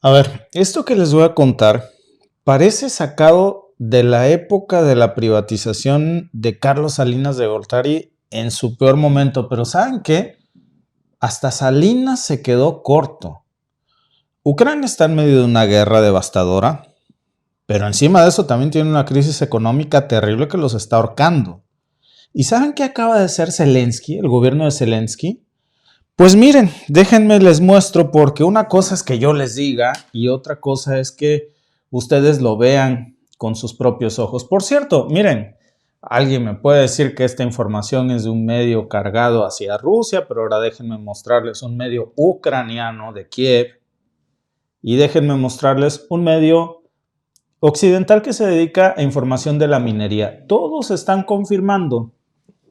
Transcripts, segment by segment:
A ver, esto que les voy a contar parece sacado de la época de la privatización de Carlos Salinas de Gortari en su peor momento, pero ¿saben qué? Hasta Salinas se quedó corto. Ucrania está en medio de una guerra devastadora, pero encima de eso también tiene una crisis económica terrible que los está ahorcando. ¿Y saben qué acaba de hacer Zelensky, el gobierno de Zelensky? Pues miren, déjenme les muestro porque una cosa es que yo les diga y otra cosa es que ustedes lo vean con sus propios ojos. Por cierto, miren, alguien me puede decir que esta información es de un medio cargado hacia Rusia, pero ahora déjenme mostrarles un medio ucraniano de Kiev y déjenme mostrarles un medio occidental que se dedica a información de la minería. Todos están confirmando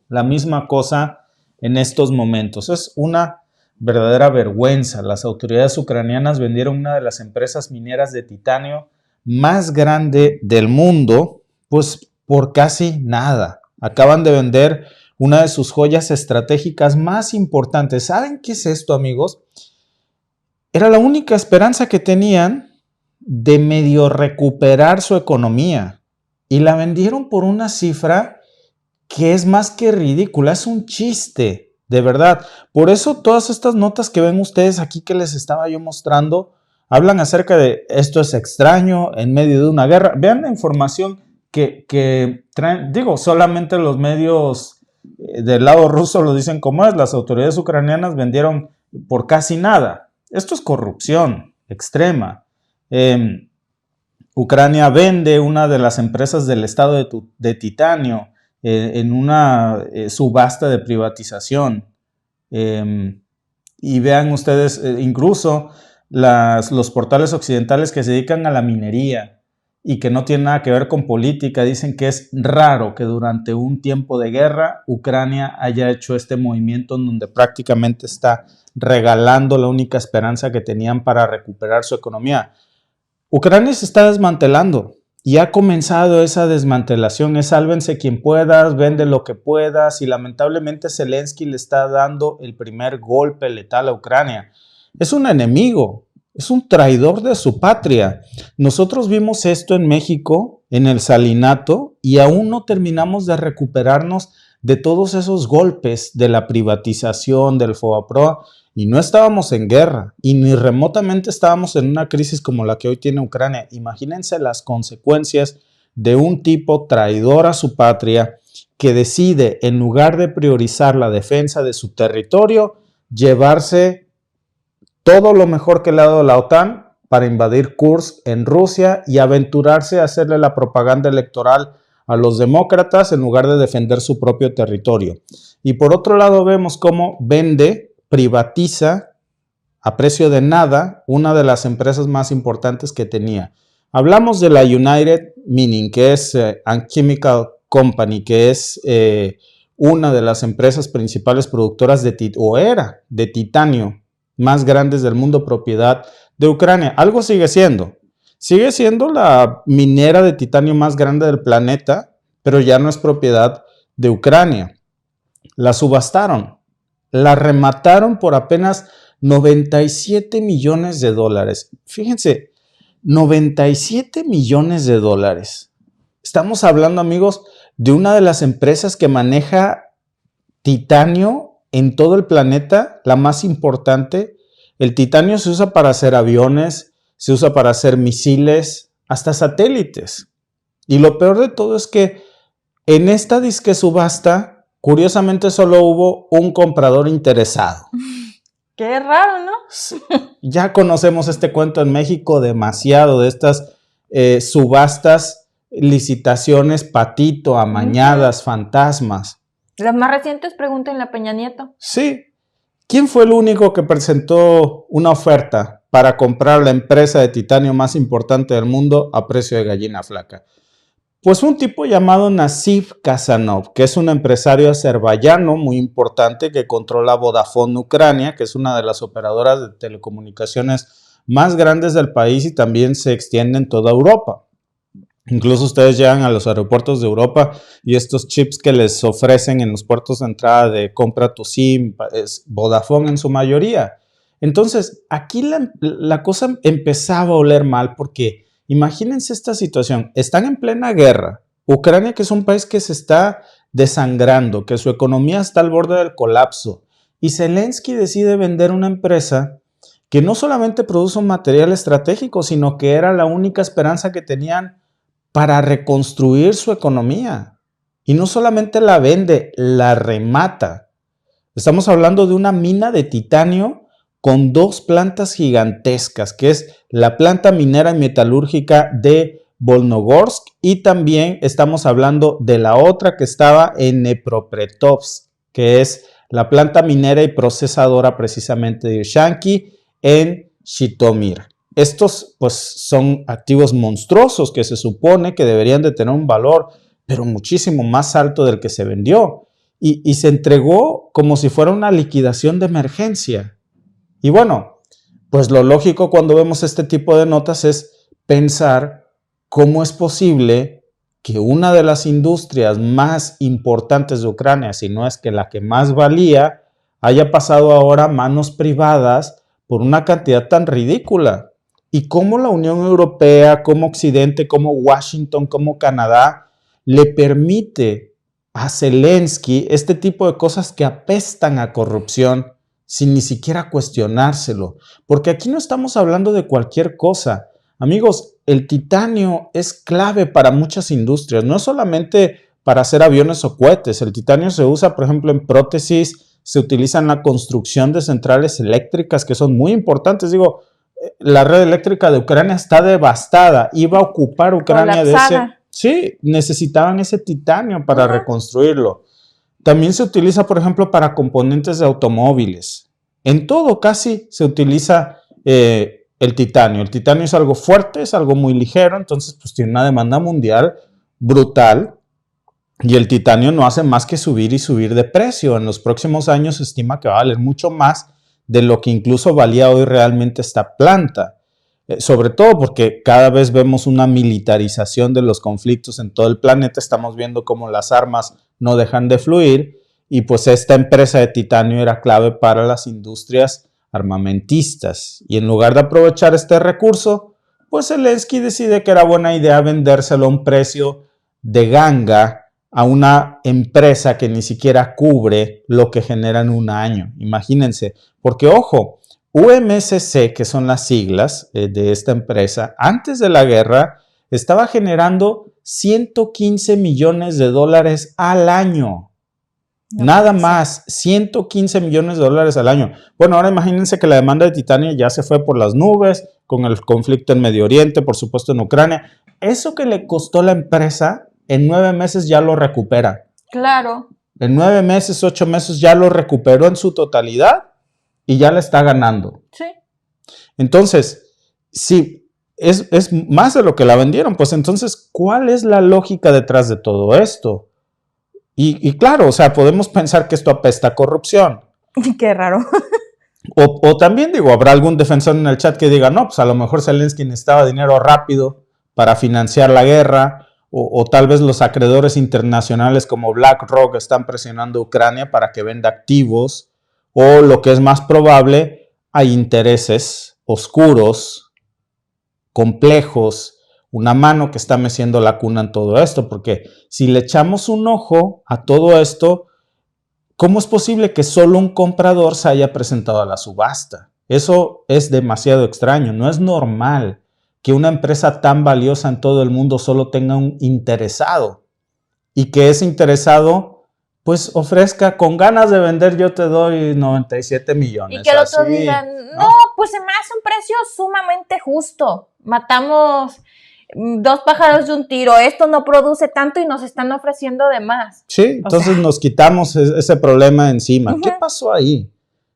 la misma cosa en estos momentos. Es una verdadera vergüenza. Las autoridades ucranianas vendieron una de las empresas mineras de titanio más grande del mundo, pues por casi nada. Acaban de vender una de sus joyas estratégicas más importantes. ¿Saben qué es esto, amigos? Era la única esperanza que tenían de medio recuperar su economía y la vendieron por una cifra que es más que ridícula, es un chiste, de verdad. Por eso todas estas notas que ven ustedes aquí que les estaba yo mostrando, hablan acerca de esto es extraño en medio de una guerra. Vean la información que traen, digo, solamente los medios del lado ruso lo dicen como es, las autoridades ucranianas vendieron por casi nada. Esto es corrupción extrema. Ucrania vende una de las empresas del estado de titanio en una subasta de privatización. Y vean ustedes, incluso los portales occidentales que se dedican a la minería y que no tienen nada que ver con política, dicen que es raro que durante un tiempo de guerra Ucrania haya hecho este movimiento en donde prácticamente está regalando la única esperanza que tenían para recuperar su economía. Ucrania se está desmantelando y ha comenzado esa desmantelación. Es sálvense quien pueda, vende lo que puedas y lamentablemente Zelensky le está dando el primer golpe letal a Ucrania. Es un enemigo, es un traidor de su patria. Nosotros vimos esto en México, en el Salinato, y aún no terminamos de recuperarnos de todos esos golpes de la privatización, del FOBAPROA, y no estábamos en guerra y ni remotamente estábamos en una crisis como la que hoy tiene Ucrania. Imagínense las consecuencias de un tipo traidor a su patria que decide, en lugar de priorizar la defensa de su territorio, llevarse todo lo mejor que le ha dado la OTAN para invadir Kursk en Rusia y aventurarse a hacerle la propaganda electoral a los demócratas en lugar de defender su propio territorio. Y por otro lado vemos cómo privatiza a precio de nada una de las empresas más importantes que tenía. Hablamos de la United Mining, que es and Chemical Company, que es una de las empresas principales productoras de titanio más grandes del mundo, propiedad de Ucrania. Algo sigue siendo la minera de titanio más grande del planeta, pero ya no es propiedad de Ucrania. La subastaron. La remataron por apenas 97 millones de dólares. Fíjense, 97 millones de dólares. Estamos hablando, amigos, de una de las empresas que maneja titanio en todo el planeta, la más importante. El titanio se usa para hacer aviones, se usa para hacer misiles, hasta satélites. Y lo peor de todo es que en esta disque subasta, curiosamente solo hubo un comprador interesado. Qué raro, ¿no? Ya conocemos este cuento en México demasiado, de estas subastas, licitaciones, patito, amañadas, fantasmas. Las más recientes, pregúntenle a Peña Nieto. Sí. ¿Quién fue el único que presentó una oferta para comprar la empresa de titanio más importante del mundo a precio de gallina flaca? Pues un tipo llamado Nassif Kazanov, que es un empresario azerbaiyano muy importante que controla Vodafone Ucrania, que es una de las operadoras de telecomunicaciones más grandes del país y también se extiende en toda Europa. Incluso ustedes llegan a los aeropuertos de Europa y estos chips que les ofrecen en los puertos de entrada de compra tu SIM, es Vodafone en su mayoría. Entonces, aquí la cosa empezaba a oler mal porque imagínense esta situación. Están en plena guerra. Ucrania, que es un país que se está desangrando, que su economía está al borde del colapso. Y Zelensky decide vender una empresa que no solamente produce un material estratégico, sino que era la única esperanza que tenían para reconstruir su economía. Y no solamente la vende, la remata. Estamos hablando de una mina de titanio con 2 plantas gigantescas, que es la planta minera y metalúrgica de Volnogorsk, y también estamos hablando de la otra que estaba en Dnepropetrovsk, que es la planta minera y procesadora precisamente de Shanki en Zhytomyr. Estos pues son activos monstruosos que se supone que deberían de tener un valor, pero muchísimo más alto del que se vendió. Y se entregó como si fuera una liquidación de emergencia. Y bueno, pues lo lógico cuando vemos este tipo de notas es pensar cómo es posible que una de las industrias más importantes de Ucrania, si no es que la que más valía, haya pasado ahora a manos privadas por una cantidad tan ridícula. Y cómo la Unión Europea, como Occidente, como Washington, como Canadá, le permite a Zelensky este tipo de cosas que apestan a corrupción sin ni siquiera cuestionárselo. Porque aquí no estamos hablando de cualquier cosa. Amigos, el titanio es clave para muchas industrias, no es solamente para hacer aviones o cohetes. El titanio se usa, por ejemplo, en prótesis, se utiliza en la construcción de centrales eléctricas que son muy importantes. Digo, la red eléctrica de Ucrania está devastada, iba a ocupar Ucrania Colapsada. de ese... Sí, necesitaban ese titanio para reconstruirlo. También se utiliza, por ejemplo, para componentes de automóviles. En todo casi se utiliza el titanio. El titanio es algo fuerte, es algo muy ligero, entonces pues tiene una demanda mundial brutal y el titanio no hace más que subir y subir de precio. En los próximos años se estima que va a valer mucho más de lo que incluso valía hoy realmente esta planta. Sobre todo porque cada vez vemos una militarización de los conflictos en todo el planeta, estamos viendo cómo las armas no dejan de fluir y pues esta empresa de titanio era clave para las industrias armamentistas y en lugar de aprovechar este recurso, pues Zelensky decide que era buena idea vendérselo a un precio de ganga a una empresa que ni siquiera cubre lo que genera en un año. Imagínense, porque ojo, UMSC, que son las siglas de esta empresa, antes de la guerra estaba generando 115 millones de dólares al año. Nada más, 115 millones de dólares al año. Bueno, ahora imagínense que la demanda de titanio ya se fue por las nubes, con el conflicto en Medio Oriente, por supuesto en Ucrania. Eso que le costó la empresa, en 9 meses ya lo recupera. Claro. En 9 meses, 8 meses ya lo recuperó en su totalidad y ya le está ganando. Sí. Entonces, si es más de lo que la vendieron, pues entonces, ¿cuál es la lógica detrás de todo esto? Y claro, o sea, podemos pensar que esto apesta a corrupción. Qué raro. O también, digo, habrá algún defensor en el chat que diga, no, pues a lo mejor Zelensky necesitaba dinero rápido para financiar la guerra, o tal vez los acreedores internacionales como BlackRock están presionando a Ucrania para que venda activos, o lo que es más probable, hay intereses oscuros, complejos, una mano que está meciendo la cuna en todo esto, porque si le echamos un ojo a todo esto, ¿cómo es posible que solo un comprador se haya presentado a la subasta? Eso es demasiado extraño, no es normal que una empresa tan valiosa en todo el mundo solo tenga un interesado y que ese interesado pues ofrezca con ganas de vender, yo te doy 97 millones. Y que el otro diga, no, pues se me hace un precio sumamente justo. Matamos 2 pájaros de un tiro, esto no produce tanto y nos están ofreciendo de más. Sí, entonces nos quitamos ese problema encima. ¿Qué pasó ahí?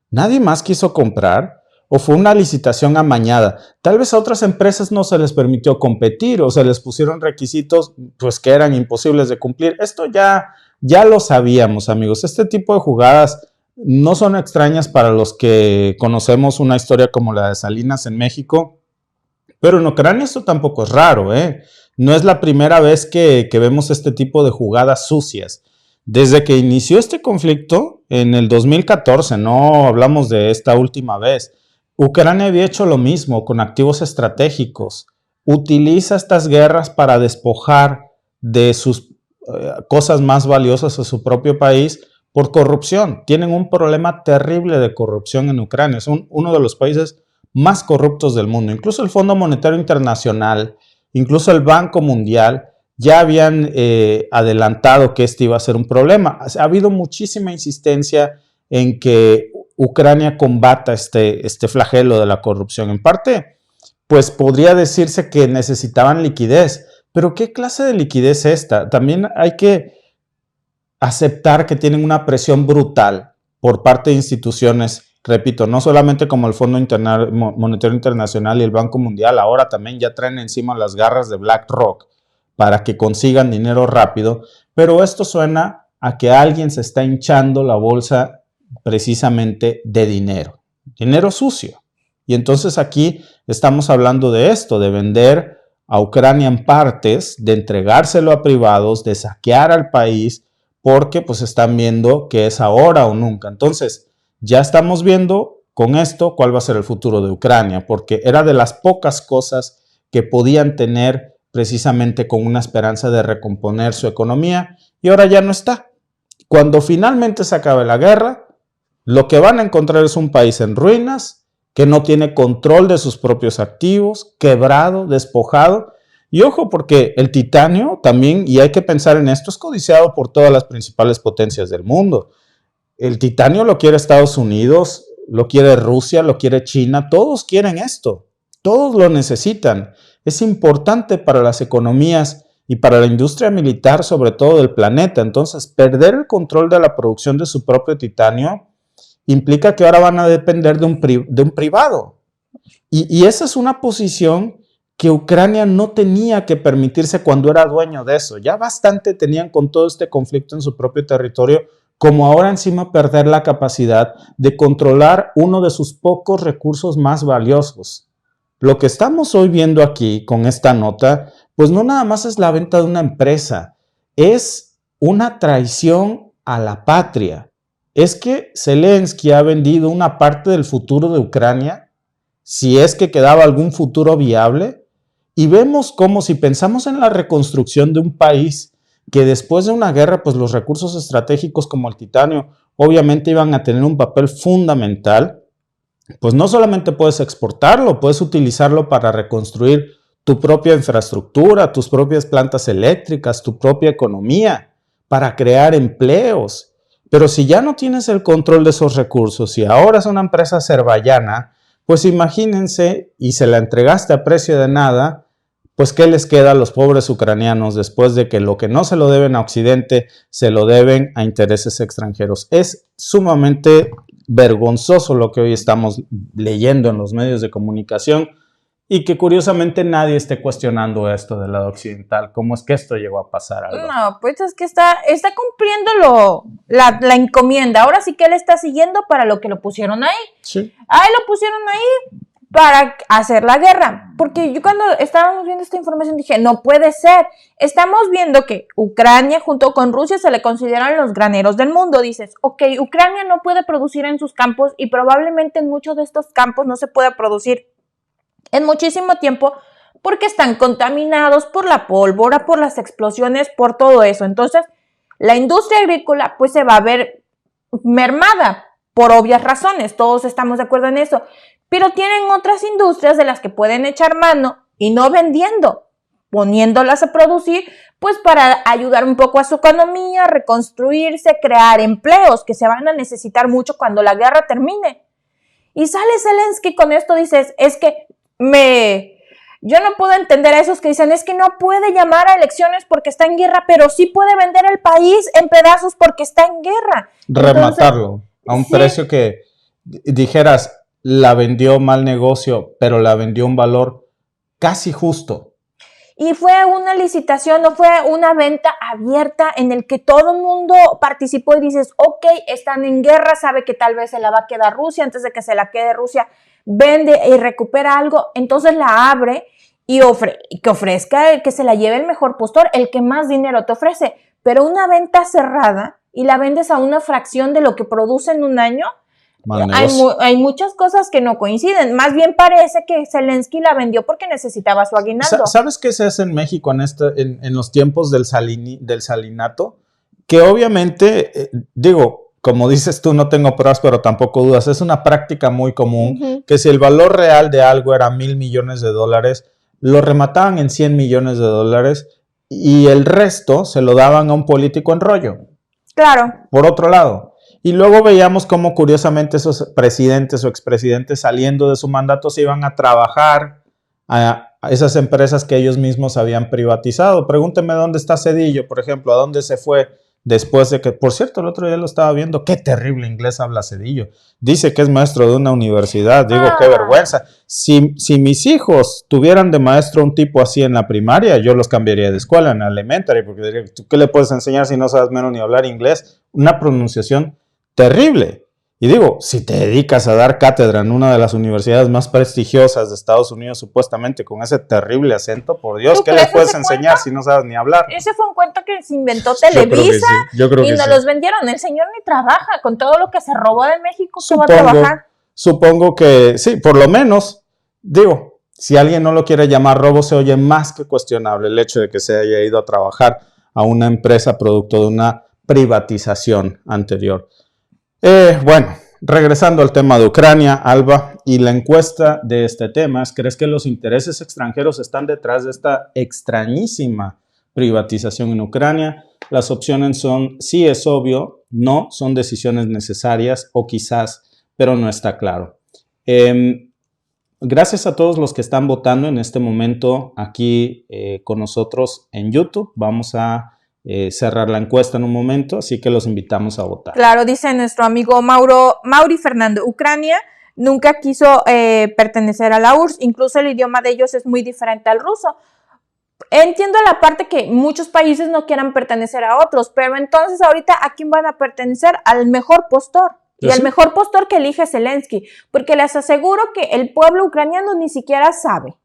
¿Nadie más quiso comprar? ¿O fue una licitación amañada? Tal vez a otras empresas no se les permitió competir o se les pusieron requisitos pues, que eran imposibles de cumplir. Esto ya lo sabíamos, amigos. Este tipo de jugadas no son extrañas para los que conocemos una historia como la de Salinas en México. Pero en Ucrania esto tampoco es raro, ¿eh? No es la primera vez que vemos este tipo de jugadas sucias. Desde que inició este conflicto, en el 2014, no hablamos de esta última vez, Ucrania había hecho lo mismo con activos estratégicos. Utiliza estas guerras para despojar de sus cosas más valiosas a su propio país por corrupción. Tienen un problema terrible de corrupción en Ucrania. Es uno de los países más corruptos del mundo. Incluso el Fondo Monetario Internacional, incluso el Banco Mundial, ya habían adelantado que este iba a ser un problema. Ha habido muchísima insistencia en que Ucrania combata este flagelo de la corrupción. En parte, pues podría decirse que necesitaban liquidez, pero ¿qué clase de liquidez es esta? También hay que aceptar que tienen una presión brutal por parte de instituciones, repito, no solamente como el Fondo Monetario Internacional y el Banco Mundial, ahora también ya traen encima las garras de BlackRock para que consigan dinero rápido, pero esto suena a que alguien se está hinchando la bolsa precisamente de dinero sucio. Y entonces aquí estamos hablando de esto, de vender a Ucrania en partes, de entregárselo a privados, de saquear al país, porque pues están viendo que es ahora o nunca. Entonces ya estamos viendo con esto cuál va a ser el futuro de Ucrania, porque era de las pocas cosas que podían tener precisamente con una esperanza de recomponer su economía, y ahora ya no está. Cuando finalmente se acabe la guerra, lo que van a encontrar es un país en ruinas, que no tiene control de sus propios activos, quebrado, despojado. Y ojo, porque el titanio también, y hay que pensar en esto, es codiciado por todas las principales potencias del mundo. El titanio lo quiere Estados Unidos, lo quiere Rusia, lo quiere China, todos quieren esto, todos lo necesitan. Es importante para las economías y para la industria militar, sobre todo del planeta. Entonces, perder el control de la producción de su propio titanio implica que ahora van a depender de un privado. Y esa es una posición que Ucrania no tenía que permitirse cuando era dueño de eso. Ya bastante tenían con todo este conflicto en su propio territorio, como ahora encima perder la capacidad de controlar uno de sus pocos recursos más valiosos. Lo que estamos hoy viendo aquí con esta nota, pues no nada más es la venta de una empresa, es una traición a la patria. Es que Zelensky ha vendido una parte del futuro de Ucrania, si es que quedaba algún futuro viable, y vemos como si pensamos en la reconstrucción de un país que después de una guerra, pues los recursos estratégicos como el titanio obviamente iban a tener un papel fundamental, pues no solamente puedes exportarlo, puedes utilizarlo para reconstruir tu propia infraestructura, tus propias plantas eléctricas, tu propia economía, para crear empleos. Pero si ya no tienes el control de esos recursos y ahora es una empresa azerbaiyana, pues imagínense, y se la entregaste a precio de nada, pues ¿qué les queda a los pobres ucranianos después de que lo que no se lo deben a Occidente, se lo deben a intereses extranjeros? Es sumamente vergonzoso lo que hoy estamos leyendo en los medios de comunicación, y que curiosamente nadie esté cuestionando esto del lado occidental. ¿Cómo es que esto llegó a pasar, Alba? No, pues es que está cumpliendo la encomienda. Ahora sí que él está siguiendo para lo que lo pusieron ahí. Sí. Ahí lo pusieron ahí para hacer la guerra. Porque yo cuando estábamos viendo esta información dije, no puede ser. Estamos viendo que Ucrania junto con Rusia se le consideran los graneros del mundo. Dices, ok, Ucrania no puede producir en sus campos y probablemente en muchos de estos campos no se pueda producir en muchísimo tiempo porque están contaminados por la pólvora, por las explosiones, por todo eso. Entonces, la industria agrícola pues se va a ver mermada por obvias razones, todos estamos de acuerdo en eso, pero tienen otras industrias de las que pueden echar mano y no vendiendo, poniéndolas a producir, pues para ayudar un poco a su economía, reconstruirse, crear empleos que se van a necesitar mucho cuando la guerra termine. Y sale Zelensky con esto, dices, es que yo no puedo entender a esos que dicen, es que no puede llamar a elecciones porque está en guerra, pero sí puede vender el país en pedazos porque está en guerra. Rematarlo a un precio que dijeras, la vendió mal negocio, pero la vendió a un valor casi justo. Y fue una licitación, no fue una venta abierta en el que todo el mundo participó y dices, ok, están en guerra, sabe que tal vez se la va a quedar Rusia, antes de que se la quede Rusia, vende y recupera algo, entonces la abre y que ofrezca el que se la lleve el mejor postor, el que más dinero te ofrece, pero una venta cerrada y la vendes a una fracción de lo que produce en un año, mal negocio. Hay muchas cosas que no coinciden. Más bien parece que Zelensky la vendió porque necesitaba su aguinaldo. ¿Sabes qué se hace en México en los tiempos del salinato? Que obviamente, como dices tú, no tengo pruebas, pero tampoco dudas, es una práctica muy común, que si el valor real de algo era $1,000 millones, lo remataban en $100 millones y el resto se lo daban a un político en rollo. Claro. Por otro lado. Y luego veíamos cómo curiosamente esos presidentes o expresidentes saliendo de su mandato se iban a trabajar a esas empresas que ellos mismos habían privatizado. Pregúnteme dónde está Zedillo, por ejemplo, a dónde se fue después de que, por cierto, el otro día lo estaba viendo, qué terrible inglés habla Zedillo. Dice que es maestro de una universidad, qué vergüenza. Si mis hijos tuvieran de maestro un tipo así en la primaria, yo los cambiaría de escuela en elementary, porque diría, ¿tú qué le puedes enseñar si no sabes menos ni hablar inglés? Una pronunciación terrible. Y si te dedicas a dar cátedra en una de las universidades más prestigiosas de Estados Unidos, supuestamente con ese terrible acento, por Dios, ¿qué le puedes enseñar si no sabes ni hablar? Ese fue un cuento que se inventó Televisa y nos los vendieron. El señor ni trabaja con todo lo que se robó de México. ¿Qué va a trabajar? Supongo que sí, por lo menos, si alguien no lo quiere llamar robo, se oye más que cuestionable el hecho de que se haya ido a trabajar a una empresa producto de una privatización anterior. Bueno, regresando al tema de Ucrania, Alba, y la encuesta de este tema es, ¿crees que los intereses extranjeros están detrás de esta extrañísima privatización en Ucrania? Las opciones son sí, es obvio, no, son decisiones necesarias o quizás, pero no está claro. Gracias a todos los que están votando en este momento aquí con nosotros en YouTube. Vamos a cerrar la encuesta en un momento, así que los invitamos a votar. Claro, dice nuestro amigo Mauri Fernando, Ucrania nunca quiso pertenecer a la URSS, incluso el idioma de ellos es muy diferente al ruso. Entiendo la parte que muchos países no quieran pertenecer a otros, pero entonces ahorita ¿a quién van a pertenecer? Al mejor postor. Y al mejor postor que elige Zelensky, porque les aseguro que el pueblo ucraniano ni siquiera sabe.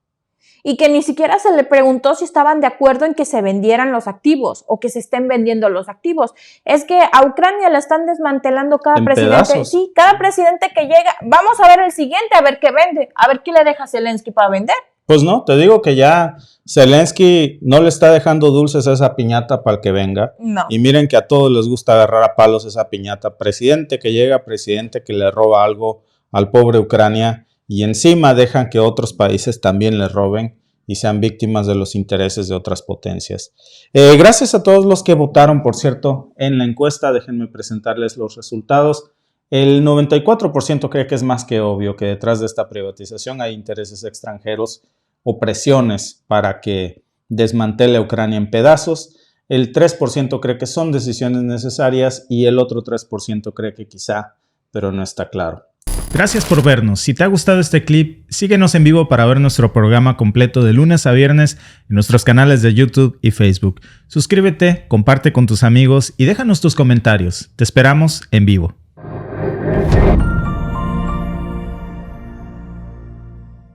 Y que ni siquiera se le preguntó si estaban de acuerdo en que se vendieran los activos o que se estén vendiendo los activos. Es que a Ucrania la están desmantelando cada presidente. Pedazos. Sí, cada presidente que llega. Vamos a ver el siguiente, a ver qué vende, a ver qué le deja Zelensky para vender. Pues no, te digo que ya Zelensky no le está dejando dulces a esa piñata para el que venga. No. Y miren que a todos les gusta agarrar a palos esa piñata. Presidente que llega, presidente que le roba algo al pobre Ucrania. Y encima dejan que otros países también les roben y sean víctimas de los intereses de otras potencias. Gracias a todos los que votaron, por cierto, en la encuesta. Déjenme presentarles los resultados. El 94% cree que es más que obvio que detrás de esta privatización hay intereses extranjeros o presiones para que desmantele a Ucrania en pedazos. El 3% cree que son decisiones necesarias y el otro 3% cree que quizá, pero no está claro. Gracias por vernos. Si te ha gustado este clip, síguenos en vivo para ver nuestro programa completo de lunes a viernes en nuestros canales de YouTube y Facebook. Suscríbete, comparte con tus amigos y déjanos tus comentarios. Te esperamos en vivo.